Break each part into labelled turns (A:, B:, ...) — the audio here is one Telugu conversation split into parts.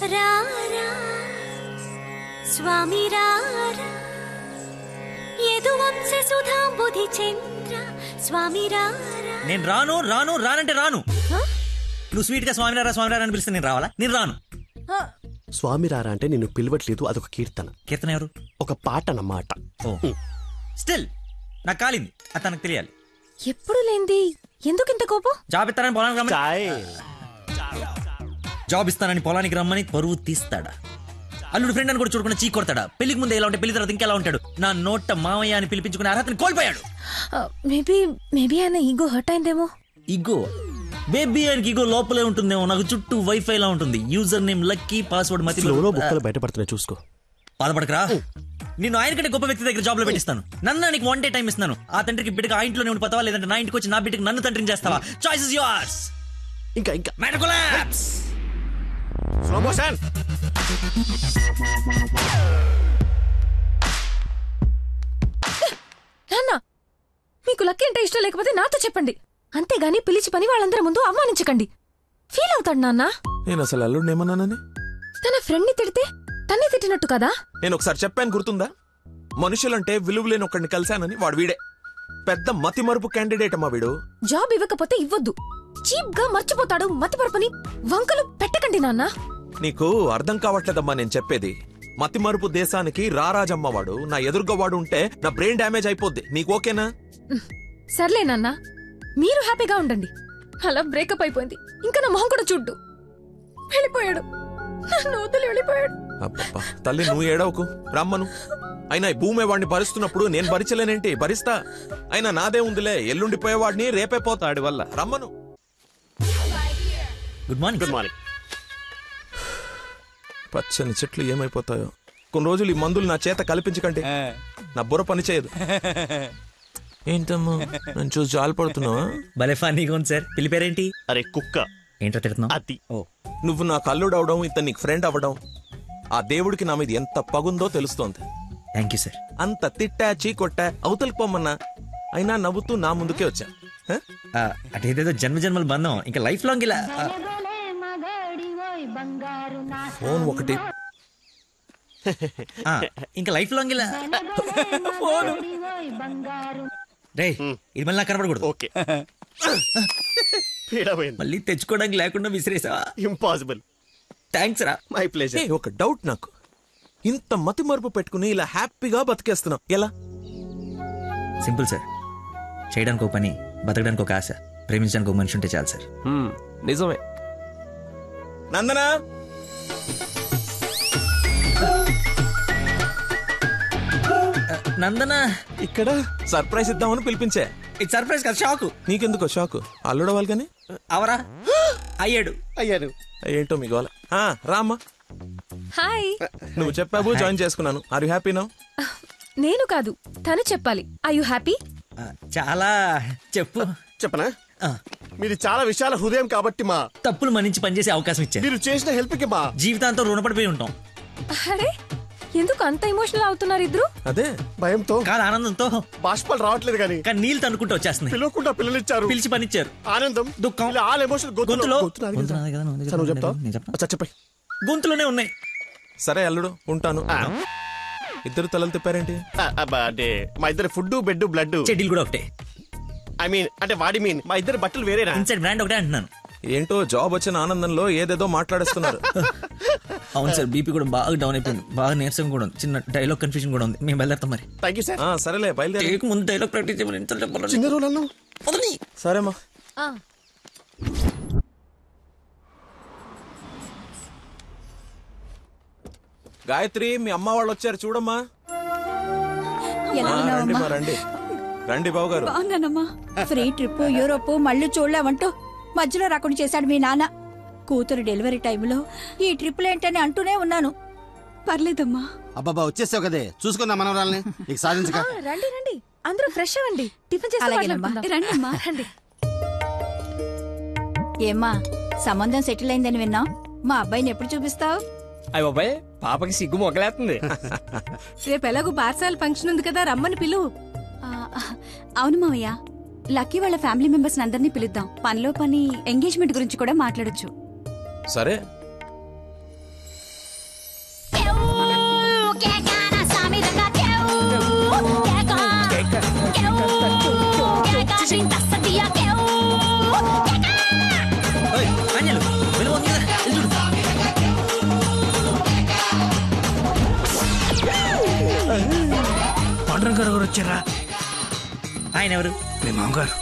A: రారా స్వామి రారా యదువంశ సుధాంబుధి చంద్ర స్వామి రారా.
B: నేను రాను రాను రానంటే రాను. నువ్వు స్వీట్ గా స్వామిరారా స్వామిరారా అని పిలిస్తే నేను రావాలా? నేను రాను.
C: స్వామిరారా అంటే నిన్ను పిలవట్లేదు, అదొక కీర్తన.
B: కీర్తన ఎవరు?
C: ఒక పాట అన్నమాట.
B: స్టిల్ నాకు కాలింది, అది తనకు తెలియాలి.
D: ఎప్పుడు లేంది ఎందుకింత కోపం?
B: జాబ్ ఇస్తానని పొలానికి రమ్మని, జాబ్ ఇస్తానని పొలానికి రమ్మని పరువు తీస్తాడా? అల్లుడు ఫ్రెండ్ అని కూడా చూడకుండా చీ కొడతాడా? పెళ్లికి ముందు ఎలా ఉంటే పెళ్లి తర్వాత ఇంకెలా ఉంటాడు? నా నోట మామయ్య అని పిలిపించుకునే అర్హతని కోల్పోయాడు.
D: మేబీ ఆయన ఈగో హర్ట్ అయిందేమో.
B: ఈగో బేబీ ఆయనకి ఈగో లోపలే ఉంటుందేమో. నాకు చుట్టూ వైఫై లా ఉంటుంది. యూజర్ నేమ్ లక్కీ, పాస్వర్డ్ మతి.
C: బుక్కలు బయటపడుతున్నాయి చూసుకో.
B: బాధపడకరా, నేను ఆయన కంటే గొప్ప వ్యక్తి దగ్గర జాబ్ లో పెట్టిస్తాను. నన్ను నీకు 1 day టైం ఇస్తున్నాను. ఆ తండ్రికి బిడ్డకి ఆ ఇంట్లోనే ఉండి పోతావా, లేదంటే నా ఇంటికి వచ్చి నా బిడ్డకి నన్ను తండ్రిని చేస్తావా? Choice is yours.
C: ఇంకా
B: మ్యాటర్ కొలాప్స్.
C: Slow motion.
D: నాన్న, మీకు లక్కీ అంటే ఇష్టం లేకపోతే నాతో చెప్పండి, అంతేగాని పిలిచి పని వాళ్ళందరి ముందు అవమానించకండి. ఫీల్ అవుతాడు నాన్న.
E: నేను అసలు అల్లుడిని ఏమన్నానని?
D: తన ఫ్రెండ్ ని తిడితే తన్నే తిట్టినట్టు కదా.
E: నేను ఒకసారి చెప్పాను, గుర్తుందా? మనుషులంటే విలువలేని ఒకడిని కలిశానని. వాడు వీడే పెద్ద మతి మరుపు క్యాండిడేట్ అమ్మా వీడు.
D: జాబ్ ఇవ్వకపోతే ఇవ్వద్దు, చీప్ గా మర్చిపోతాడు. మతిమరుపుని వంకలు పెట్టకండి నాన్న.
E: నీకు అర్థం కావట్లేదమ్మా నేను చెప్పేది. మతి మరుపు దేశానికి రారాజమ్మ వాడు. నా ఎదురుగా వాడు ఉంటే నా బ్రెయిన్ డ్యామేజ్ అయిపోద్ది. నీకు ఓకేనా?
D: సర్లే నాన్న, మీరు హ్యాపీగా ఉండండి. అలా బ్రేకప్ అయిపోయింది, ఇంకా నా మొహం కూడా చూడ్డు. వెళ్ళిపోయాడు, నన్ను వదిలి వెళ్ళిపోయాడు.
E: అబ్బబ్బా తల్లి, నువ్వు ఏడవకు, రమ్మను. అయినా ఈ భూమి వాడిని భరిస్తున్నప్పుడు నేను భరించలేనేంటి? భరిస్తా. అయినా నాదే ఉందిలే, ఎల్లుండిపోయేవాడిని రేపే పోతాడి వల్ల. రమ్మను.
B: Good morning.
C: Good morning.
E: పచ్చని చెట్లు ఏమైపోతాయో. కొన్ని రోజులు ఈ మందులు నా చేత కల్పించకండి, నా బుర్ర పని చేయదు. ఏంటమ్మా నన్ను చూసి జాలిపడుతున్నావా?
B: భలే ఫన్నీగా ఉంది సార్. పిల్లి పేరేంటి?
C: అరే కుక్క.
B: ఏంటో తిడుతున్నావు?
C: అది.
E: నువ్వు నాకు అల్లుడు అవడం, ఇతను నీకు ఫ్రెండ్ అవ్వడం, ఆ దేవుడికి నా మీద ఎంత పగుందో తెలుస్తోంది.
B: Thank you sir.
E: అంత తిట్టా చీకొట్టా అవతలికి పొమ్మన్నా అయినా నవ్వుతూ నా ముందుకే వచ్చా.
B: అంటే ఇదేదో జన్మ జన్మల బంధం, ఇంకా లైఫ్ లాంగ్ ఇలా.
E: ఫోన్ ఒకటి,
B: ఇంకా లైఫ్ లాంగ్ ఇలా. రే, ఇది మళ్ళీ నాకు కనపడకూడదు.
C: ఓకే.
B: మళ్ళీ తెచ్చుకోవడానికి లేకుండా విసిరేసావా?
C: ఇంపాసిబుల్.
B: థ్యాంక్స్ రా.
C: My pleasure.
E: ఒక డౌట్ నాకు. ఇంత మతి మరుపు పెట్టుకుని ఇలా హ్యాపీగా బతికేస్తున్నావు ఎలా?
B: Simple sir. చేయడానికి ఒక పని, బతకడానికి ఒక ఆశ, ప్రేమించడానికి ఒక మనిషి ఉంటే చాలు సార్.
E: నిజమే. నందనా,
B: నందన
E: ఇక్కడ సర్ప్రైజ్ ఇద్దామని పిలిపించా.
B: ఇది సర్ప్రైజ్ కదా, షాక్.
E: నీకెందుకో షాకు? అల్లుడవాలి కానీ
B: అవరా అయ్యాడు.
E: ఏంటో మీ గోల. రామ్మా.
D: హాయ్.
E: నువ్వు చెప్పావు, జాయిన్ చేసుకున్నాను. Are you happy now?
D: నేను కాదు, తను చెప్పాలి. I you happy?
B: చాలా. చెప్పు.
C: చెప్పనా? మీది చాలా విశాల హృదయం కాబట్టి మా
B: తప్పులు మన్నించి పనిచేసే అవకాశం ఇచ్చారు.
C: మీరు చేసిన హెల్ప్ కి మా
B: జీవితాంతం రుణపడిపోయి ఉంటాం.
D: అరే, ఎందుకు అంత ఎమోషనల్ అవుతున్నారు ఇద్దరు?
E: అదే
C: భయంతో
B: కాదు, ఆనందంతో.
C: బాష్పాలు రావట్లేదు కానీ
B: నీళ్ళు తనుకుంటూ వచ్చేస్తున్నాయి.
C: పిలవకుండా పిల్లలిచ్చారు,
B: పిలిచి పనిచ్చారు.
C: ఆనందం,
B: దుఃఖం,
C: ఆల్ ఎమోషన్
B: గొంతులో.
C: చెప్పండి.
B: గొంతులోనే ఉన్నాయి.
E: సరే అల్లుడు, ఉంటాను. ఇద్దరు తలలు తిప్పారేంటి?
C: అంటే మా ఇద్దరు ఫుడ్, బెడ్, బ్లడ్,
B: చెడ్డీలు కూడా ఒకటే.
C: ఐ మీన్ అంటే వాడి మీన్ మా ఇద్దరు బట్టలు వేరేనా?
B: ఇన్సైడ్ బ్రాండ్ ఒకటే అంటున్నాను.
E: ఏంటో జాబ్ వచ్చిన ఆనందంలో ఏదేదో మాట్లాడేస్తున్నారు.
B: అవును సార్, బీపీ కూడా బాగా డౌన్ అయిపోయింది. బాగా నీరసం కూడా ఉంది. చిన్న డైలాగ్ కన్ఫ్యూజన్ కూడా ఉంది. మేము బయలుదేరుతాం మరి.
C: Thank you sir.
E: సరేలే బయలుదేరి.
B: ముందు డైలాగ్ ప్రాక్టీస్ చేయమని ఎంత చెప్పాలి?
C: చిన్న రోజులలో
E: సరేమ్మా. గాయత్రి, మీ అమ్మ వాళ్ళు వచ్చారు చూడమ్మా. రండి మా, రండి రండి బాబు గారు.
F: బాగున్నానమ్మా. ఫ్రీ ట్రిప్, యూరోప్ మళ్ళీ చూడలేమంటూ మధ్యలో రాకుండా చేశాడు మీ నాన్న. కూతురు డెలివరీ టైంలో ఈ ట్రిప్లేంటని అంటూనే ఉన్నాను. పర్లేదమ్మా.
G: అబ్బాబా వచ్చేసావు కదే, చూసుకుందాం మనవరాల్ని. ఇక సాధించక.
D: రండి రండి, అందరూ ఫ్రెష్ అవ్వండి. టిఫిన్ చేసి
F: రండమ్మా. రండి. ఏమ్మా, సంబంధం సెటిల్ అయిందని విన్నాం. మా అబ్బాయిని ఎప్పుడు చూపిస్తావు?
H: అయ్య బాబాయ్, పాపకి సిగ్గు మొగలేస్తుంది.
D: రేపు ఎలాగో పార్సల్ ఫంక్షన్ ఉంది కదా, రమ్మని పిలువు.
F: అవును మావయ్య, లక్కీ వాళ్ళ ఫ్యామిలీ మెంబర్స్ అందరినీ పిలుద్దాం. పనిలో పని ఎంగేజ్మెంట్ గురించి కూడా మాట్లాడొచ్చు.
E: సరే,
A: కేకానా స్వామి రంగా కేవ్ కేకా కేవ్ కేకా సింతసదియా కేవ్
B: ఓయ్ ఆంజలు వెళ్ళు వంగి చూడు.
H: పాండురంగ గారు వచ్చారా?
B: ఆయన ఎవరు?
H: మీ మామగారు.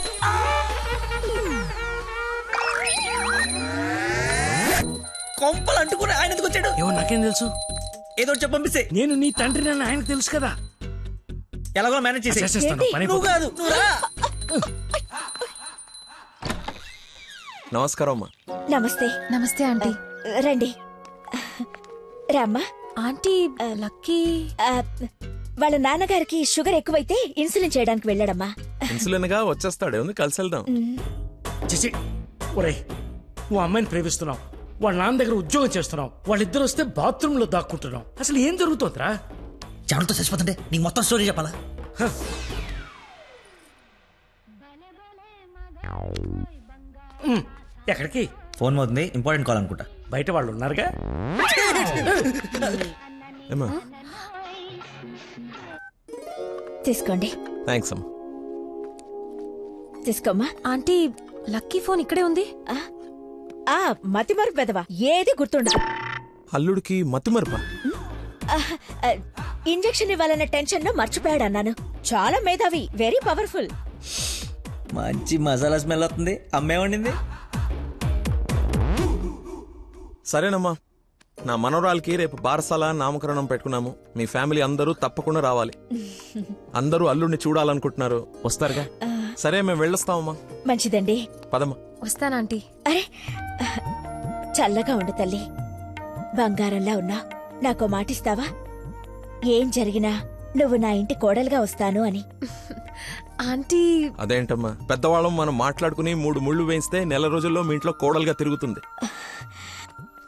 B: కొంపలు అంటుకుని ఆయన ఎందుకు వచ్చాడు?
H: ఏమో నాకేం తెలుసు.
B: ఏదో ఒకటి చెప్పి పంపిస్తే
H: నేను నీ తండ్రి అని ఆయనకు తెలుసు కదా.
B: ఎలాగో మేనేజ్ చేసి
H: చేసేస్తాను, పని
B: నువ్వు కాదు నువ్వు రా.
E: నమస్కారం అమ్మా.
F: నమస్తే.
D: నమస్తే ఆంటీ.
F: రండి రామ్మా.
D: ఆంటీ లక్కీ
F: ఆ, వాళ్ళ నాన్నగారికి షుగర్ ఎక్కువైతే ఇన్సులిన్ చేయడానికి వెళ్ళాడమ్మా.
E: ఇన్సులిన్ గా వచ్చేస్తాడే ఉంది, కలిసి వెళ్దాం.
H: చేసి ఒరే, నువ్వు అమ్మాయిని ప్రేమిస్తున్నావు, వాళ్ళ నాన్న దగ్గర ఉద్యోగం చేస్తున్నావు, వాళ్ళిద్దరు వస్తే బాత్రూమ్ లో దాక్కుంటున్నావు. అసలు ఏం జరుగుతోందిరా?
B: చెమటతో చచ్చిపోతుంటే నీకు మొత్తం స్టోరీ చెప్పాలా?
H: ఎక్కడికి?
B: ఫోన్ అవుతుంది, ఇంపార్టెంట్ కాల్ అనుకుంటా.
H: బయట వాళ్ళు ఉన్నారుగా.
E: ఏమా?
F: తీసుకోండి.
E: థ్యాంక్స్ అమ్మా.
F: తీసుకోమ్మా.
D: ఆంటీ లక్కీ ఫోన్ ఇక్కడే ఉంది.
F: ఆ మతిమరు పెదవా, ఏది గుర్తుండదు.
E: అల్లుడికి మతిమరుపా?
F: ఇంజెక్షన్ ఇవ్వాలన్న టెన్షన్ లో మర్చిపోయాడు అన్నాను. చాలా మేధావి, వెరీ పవర్ఫుల్.
B: మంచి మసాలా స్మెల్ వస్తుంది. అమ్మే వండింది.
E: సరేనమ్మా, నా మనవరాలకి రేపు బారసాల నామకరణం పెట్టుకున్నాము. మీ ఫ్యామిలీ అందరూ తప్పకుండా రావాలి. అందరూ అల్లుడిని చూడాలనుకుంటున్నారు, వస్తారుగా? సరే, మేము వెళ్ళొస్తామమ్మా.
F: మంచిదండి.
E: పదమ్మా.
D: వస్తానంటీ.
F: అరే చల్లగా ఉండు తల్లి, బంగారంలా ఉన్నా. నాకో మాటిస్తావా? ఏం జరిగినా నువ్వు నా ఇంటి కోడలుగా వస్తాను అని.
D: ఆంటీ
E: అదేంటమ్మా, పెద్దవాళ్ళం మనం మాట్లాడుకుని 3 ముళ్ళు వేయిస్తే నెల రోజుల్లో మీ ఇంట్లో కోడలుగా తిరుగుతుంది.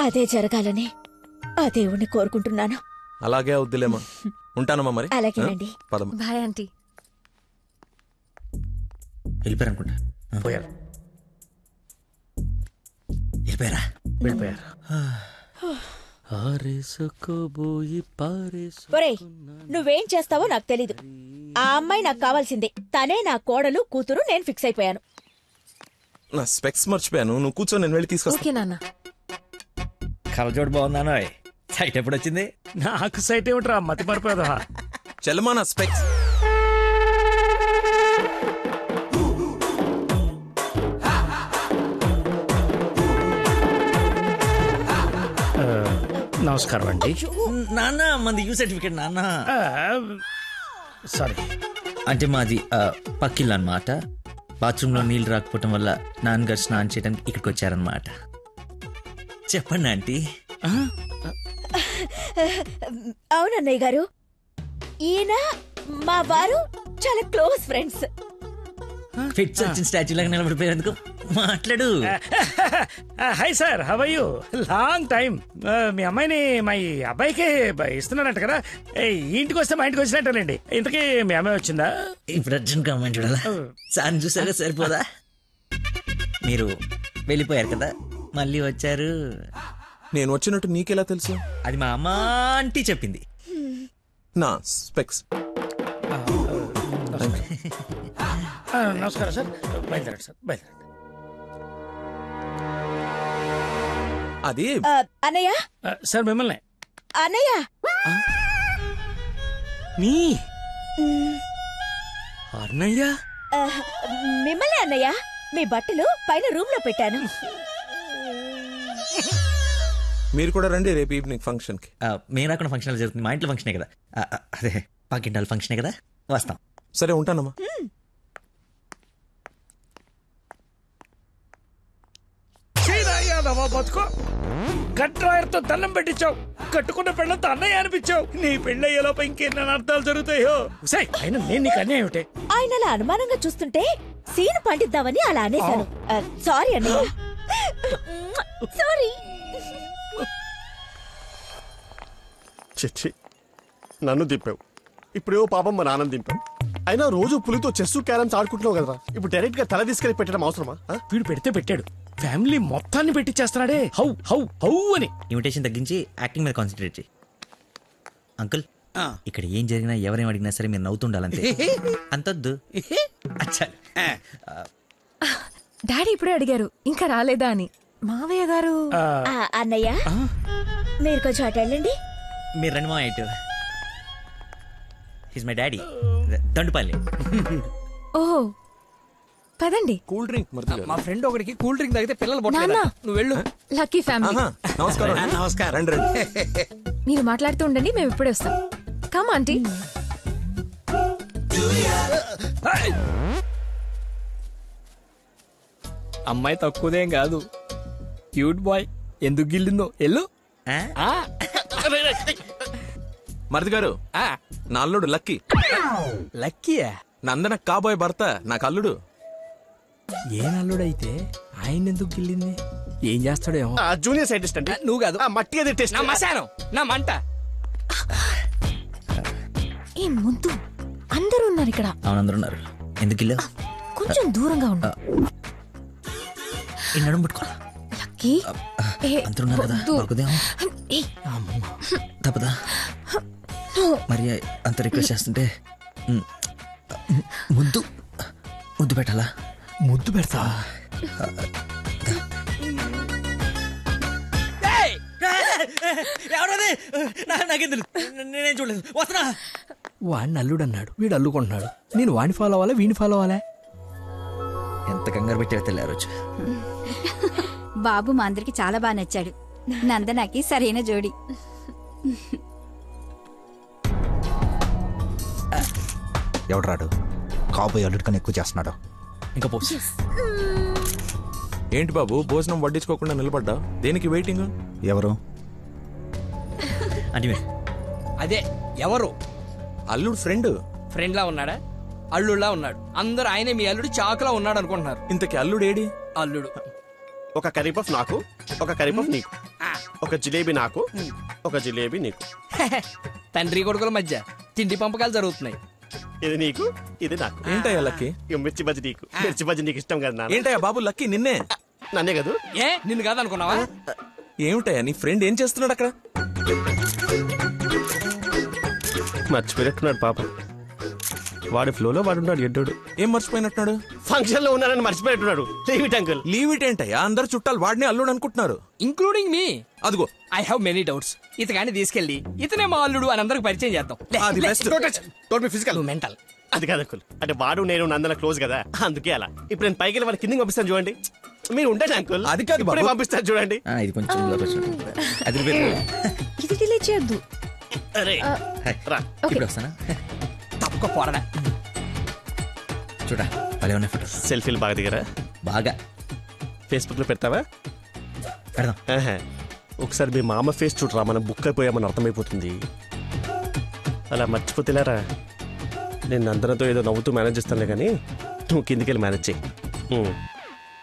F: అదే జరగాలని ఆ దేవుణ్ణి కోరుకుంటున్నాను.
E: అలాగే అవుద్దిలేమా. ఉంటానమ్మా మరి.
F: అలాగేనండి.
E: పదమ్మా.
D: Bye aunty.
B: వెళ్ళిపోయారు అనుకుంటా.
H: పోయారు.
B: వెళ్ళిపోయారా?
H: వెళ్ళిపోయారు.
F: ఒరేయ్, నువ్వేం చేస్తావో నాకు తెలీదు. ఆ అమ్మాయి నాకు కావాల్సిందే. తనే నా కోడలు, కూతురు. నేను ఫిక్స్ అయిపోయాను.
E: నా స్పెక్స్ మర్చిపోయాను, నువ్వు కూర్చో, నేను వెళ్ళి తీసుకొస్తా.
D: ఓకే నాన్న.
B: కలజోడు బాగుందాను. సైట్ ఎప్పుడు వచ్చింది?
H: నాకు సైట్ ఏమిట్రా, మతి మరిపోదా.
E: చెల్లమా నా స్పెక్స్.
H: నమస్కారం అండి.
B: నాన్న మంది యూ సర్టిఫికేట్ నాన్న.
H: సారీ.
B: అంటే మాది పక్కిల్లు అన్నమాట. బాత్రూమ్ లో నీళ్లు రాకపోవటం వల్ల నాన్నగారు స్నానం చేయడానికి ఇక్కడికి వచ్చారనమాట. చెప్పండి ఆంటీ.
F: అవునన్నయ్య గారు, ఈయన మా వారు చాలా క్లోజ్ ఫ్రెండ్స్.
B: ఫిట్స్ వచ్చిన స్టాచ్యూ లాగా నిలబడిపోయేందుకు మాట్లాడు.
H: Hi sir, how are you? Long time. మీ అమ్మాయిని మా ఈ అబ్బాయికి ఇస్తున్నారంట కదా. ఈ ఇంటికి వస్తే మా ఇంటికి వచ్చినట్టేనండి. ఇంతకీ మీ అమ్మాయి వచ్చిందా?
B: ఇప్పుడు అర్జున్ కమ్మని చూడాలా? సార్ చూసారా సరిపోదా? మీరు వెళ్ళిపోయారు కదా, మళ్ళీ వచ్చారు.
E: నేను వచ్చినట్టు నీకెలా తెలుసు?
B: అది మా అమ్మ ఆంటీ చెప్పింది.
E: నా స్పెక్స్.
H: నమస్కారం సార్. బయలుదేరండి సార్, బయలుదేరండి.
E: అది
F: అన్నయ్య.
H: సార్ మిమ్మల్ని.
F: అన్నయ్య.
H: మీ అన్నయ్య?
F: మిమ్మల్ని అన్నయ్య. మీ బట్టలు పైన రూమ్ లో పెట్టాను.
E: మీరు కూడా రండి రేపు ఈవినింగ్ ఫంక్షన్ కి.
B: మేము రాకుండా ఫంక్షన్ జరుగుతుంది. మా ఇంట్లో ఫంక్షనే కదా. అదే పక్కింటాల ఫంక్షనే కదా, వస్తాం.
E: సరే, ఉంటానమ్మా.
H: బతుకో, కట్రాయర్తో దండం పెట్టించావు, కట్టుకున్న పెళ్ళంతో అన్నయ్య అనిపించావు. నీ పెళ్ళయ్యేలోపు ఇంకెన్ని అర్థాలు జరుగుతాయో. అయినా నేను నీకు అన్యాయం ఏమిటి?
F: ఆయన అలా అనుమానంగా చూస్తుంటే సీన్ పండిద్దామని అలా అనేశాను. సారీ అన్నయ్య. సారీ.
C: చిచ్చి, నన్ను దింపావు. ఇప్పుడేవో పాపం మా నాన్న దింపావు. అయినా రోజు పులితో చెస్ క్యారమ్స్ ఆడుకుంటున్నావు కదరా. ఇప్పుడు డైరెక్ట్ గా తల తీసుకెళ్లి పెట్టడం అవసరమా?
H: వీడు పెడితే పెట్టాడు, ఫ్యామిలీ మొత్తాన్ని పెట్టిచ్చేస్తున్నాడే. హౌ హౌ హౌ అని.
B: ఇన్విటేషన్ తగ్గించి యాక్టింగ్ మీద కాన్సన్ట్రేట్ చేయి. అంకుల్ ఇక్కడ ఏం జరిగినా ఎవరేం అడిగినా సరే మీరు నవ్వుతుండాలంతే. అంతొద్దు. అచ్చా.
D: డాడీ ఇప్పుడే అడిగారు ఇంకా రాలేదా అని. మావయ్య గారు
A: అన్నయ్య మీరు కొంచెం అటు వెళ్ళండి.
B: మీరు రండి మా ఇటు. His my daddy Dandupalli.
D: ఓహో పదండి.
E: కూల్ డ్రింక్
I: మా ఫ్రెండ్ ఒకడికి కూల్ డ్రింక్ తాగితే పిల్లలు
D: నాన్న.
I: పుట్టలేదు. నువ్వు వెళ్ళు.
D: Lucky family.
E: నమస్కారం.
I: నమస్కారం.
E: రండి రండి.
D: మీరు మాట్లాడుతూ ఉండండి మేము ఇప్పుడే వస్తాం. Come aunty.
I: అమ్మాయి తక్కువదేం కాదు, క్యూట్ బాయ్. ఎందుకు గిల్లిందో ఎల్లు.
E: మరిది గారు, నా అల్లుడు లక్కీ.
I: లక్కీయా?
E: నందన కాబోయే భర్త నాకు అల్లుడు.
I: ఏ నల్లుడైతే ఆయన ఎందుకు గిల్లింది? ఏం చేస్తాడేమో.
C: జూనియర్ సైంటిస్ట్ అండి.
I: నువ్వు కాదు,
C: మట్టి అది టెస్ట్.
I: నా మశానం, నా మంట.
D: ఏ ముద్దు అందరూ ఉన్నారు ఇక్కడ.
B: అవును అందరు ఉన్నారు. ఎందుకు ఇల్లు
D: కొంచెం దూరంగా ఉండు.
B: ఈ నడుము పట్టుకోరా.
D: లక్కీ
B: అందరు ఉన్నారు కదా, బాగుదేమో. తప్పదా మరి అంత రిక్వెస్ట్ చేస్తుంటే ముద్దు ముద్దు పెట్టాలా?
I: ముద్దు పెడతా.
B: ఎవరది? నాకేం తెలుసు, నేనేం చూడలేదు. వస్తున్నా.
I: వాడిని అల్లుడు అన్నాడు, వీడు అల్లుకుంటున్నాడు. నేను వాడిని ఫాలో అవ్వాలా వీడిని ఫాలో అవ్వాలా?
B: ఎంత కంగారు పెట్టి తెల్లారు.
F: బాబు మా అందరికి చాలా బాగా నచ్చాడు. నందనకి సరైన జోడి.
J: ఎవడరాడు కాబోయే అల్లుడు కన్నా ఎక్కువ చేస్తున్నాడు.
B: ఇంకా పోసి
E: ఏంటి బాబు భోజనం వడ్డించుకోకుండా నిలబడ్డా? దేనికి వెయిటింగ్?
J: ఎవరు?
B: అంటే
I: అదే ఎవరు?
E: అల్లుడు ఫ్రెండ్.
I: ఫ్రెండ్ లా ఉన్నాడా? అల్లుడులా ఉన్నాడు. అందరూ ఆయనే మీ అల్లుడు చాకులా ఉన్నాడు అనుకుంటున్నారు.
E: ఇంతకి అల్లుడు ఏడి?
I: అల్లుడు
C: ఒక కర్రీ పఫ్ నాకు, ఒక కర్రీ పఫ్ నీకు, ఒక జిలేబీ నాకు, ఒక జిలేబీ నీకు.
I: తండ్రి కొడుకుల మధ్య తిండి పంపకాలు జరుగుతున్నాయి.
C: ఇది నీకు, ఇది నాకు.
E: ఏంటయ్యా లక్కీ?
C: మిర్చి బజ్జి నీకు, మిర్చి బజ్జి నీకు ఇష్టం కదా నాన్న.
E: ఏంటయ్యా బాబు లక్కీ నిన్నే?
C: నన్నే కదా.
I: ఏ నిన్ను కాదనుకున్నావా?
E: ఏమిటయ్యా నీ ఫ్రెండ్ ఏం చేస్తున్నాడు అక్కడ?
C: మర్చిపోయినట్టున్నాడు పాప. వాడి ఫ్లోలో వాడున్నాడు ఎడ్డోడు.
E: ఏం మర్చిపోయినట్టున్నాడు?
C: ఫంక్షన్ లో ఉన్నానని మర్చిపోయినట్టున్నాడు. Leave it uncle.
E: Leave it ఏంటయ్యా? అందరు చుట్టాలు వాడిని అల్లుడు అనుకుంటున్నారు.
I: Including me.
E: అదిగో
I: ఐ హావ్ మెనీ డౌట్స్. ఇతగాని తీసుకెళ్లి ఇతనే మా అల్లుడు అని అందరికి పరిచయం చేద్దాం.
E: అది బెస్ట్.
C: Physical
I: mental.
C: అది కాదు అంకుల్. అంటే వాడు నేను నందన క్లోజ్ కదా, అందుకే అలా. ఇప్పుడు నేను పైకి వెళ్ళి వాడి కిందకి పంపిస్తాను చూడండి. మీరు ఉండండి అంకుల్.
E: అది కాదు బాబు.
C: పంపిస్తాను చూడండి.
B: ఇది కొంచెం అది
D: ఇది డిలే చేయొద్దు.
C: అరే రా.
B: ఇప్పుడు వస్తానా?
I: తప్పక పోరడా.
B: చూడా భలే ఉన్నాయి ఫోటో.
C: సెల్ఫీలు బాగా దిగరా?
B: బాగా.
C: ఫేస్బుక్ లో పెడతావా?
B: పెడదాం.
C: ఒకసారి మీ మామ ఫేస్ చూడరా, మనం బుక్ అయిపోయామని అర్థమైపోతుంది. అలా మర్చిపోతేలారా. నేను నందనతో ఏదో నవ్వుతూ మేనేజ్ చేస్తానులే కానీ నువ్వు కిందికి వెళ్ళి మేనేజ్ చేయి.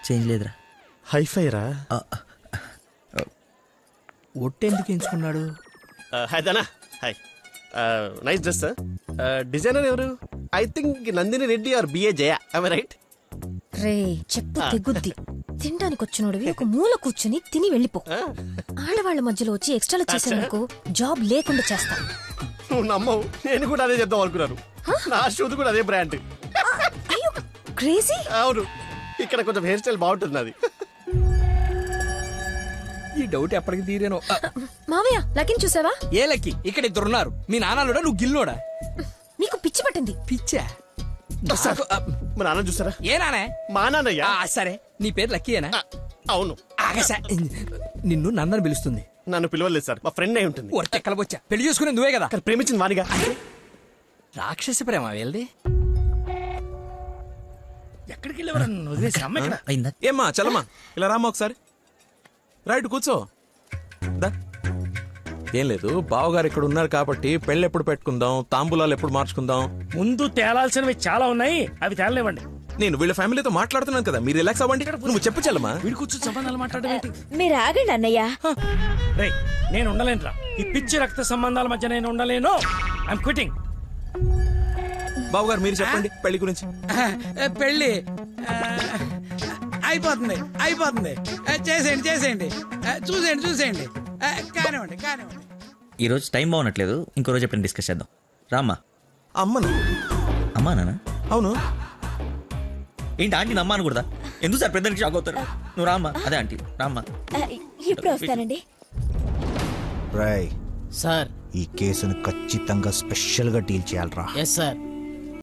B: చేంజ్ లేదురా.
C: హైఫై రా.
I: ఒట్టెందుకు ఎంచుకున్నాడు?
C: హాయ్ దానా. Hi. Nice dress sir. Designer ఎవరు? I think Nandini Reddy or B A. I right?
D: రే చెప్పు తెగుద్ది. తినడానికి వచ్చినోడివి ఒక మూల కూర్చుని తిని వెళ్ళిపో. ఆడవాళ్ల మధ్యలో వచ్చి ఎక్స్ట్రాలు చేసేందుకు జాబ్ లేకుండా చేస్తా.
C: నువ్వు నమ్మవు, నేను కూడా అదే చెప్దాం అనుకున్నాను. నా షూది కూడా అదే బ్రాండ్.
D: అయ్యో క్రేజీ.
C: అవును, ఇక్కడ కొంచెం హెయిర్ స్టైల్ బాగుంటుంది అది.
I: ఈ డౌట్ ఎప్పటికి తీరేనో.
D: మావయ్య లక్కీని చూసావా?
I: ఏ లక్కీ? ఇక్కడ ఇద్దరున్నారు. మీ నాన్నలోడా నువ్వు గిల్లోడా?
D: నీకు పిచ్చి పట్టింది.
I: పిచ్చా?
C: మా నాన్న చూసారా?
I: ఏ నానే?
C: మా నాన్నయ్య.
I: సరే నీ పేరు లక్కీయేనా?
C: అవును.
I: ఆగసా, నిన్ను నందని పిలుస్తుంది.
C: నన్ను పిలవలేదు సార్, మా ఫ్రెండ్ అయి ఉంటుంది.
I: ఒట్టెక్కలబొచ్చా. పెళ్లి చేసుకునే నువ్వే కదా.
C: ప్రేమించింది వానిగా.
I: రాక్షస ప్రేమ వెళ్ళి
H: ఎక్కడికి వెళ్ళేవారని వదిలేసి అమ్మ ఇక్కడ.
B: అయిందా?
E: ఏమ్మా చలమా ఇలా రామ్మా ఒకసారి. రైట్ కూర్చో. దా. ఏం లేదు, బావగారు ఇక్కడ ఉన్నారు కాబట్టి పెళ్ళి ఎప్పుడు పెట్టుకుందాం, తాంబూలాలు ఎప్పుడు మార్చుకుందాం.
H: ముందు తేలాల్సినవి చాలా ఉన్నాయి, అవి తేలనివ్వండి.
E: నేను వీళ్ళ ఫ్యామిలీతో మాట్లాడుతున్నాను కదా, మీరు రిలాక్స్ అవ్వండి. నువ్వు చెప్పు చలమా.
H: వీడి కూర్చొని సంబంధాలు మాట్లాడడం.
A: మీరు ఆగండి అన్నయ్య.
H: రేయ్ నేను ఉండలేనురా. ఈ పిచ్చి రక్త సంబంధాల మధ్య నేను ఉండలేను. I'm quitting.
E: బావగారు మీరు చెప్పండి పెళ్లి గురించి.
K: పెళ్ళి అయిపోతుంది అయిపోతుంది. చేసేయండి చేసేయండి. చూసేయండి చూసేయండి. కానివ్వండి కానివ్వండి.
B: ఈ రోజు టైం బాగున్నట్లేదు, ఇంకో రోజు ఎప్పుడైనా డిస్కస్ చేద్దాం. రామ్మా.
E: అమ్మను.
B: అమ్మా నాన్న?
E: అవును.
B: ఏంటి ఆంటీ అమ్మ అనకూడదా? ఎందుకు సార్ పెద్దరికి షాక్ అవుతారు? నువ్వు రామ్మా. అదే ఆంటీ రామ్మా.
A: ఇప్పుడు వస్తానండి.
J: రాయ్
I: సార్
J: ఈ కేసును ఖచ్చితంగా స్పెషల్ గా డీల్ చేయాలరా.
I: Yes sir.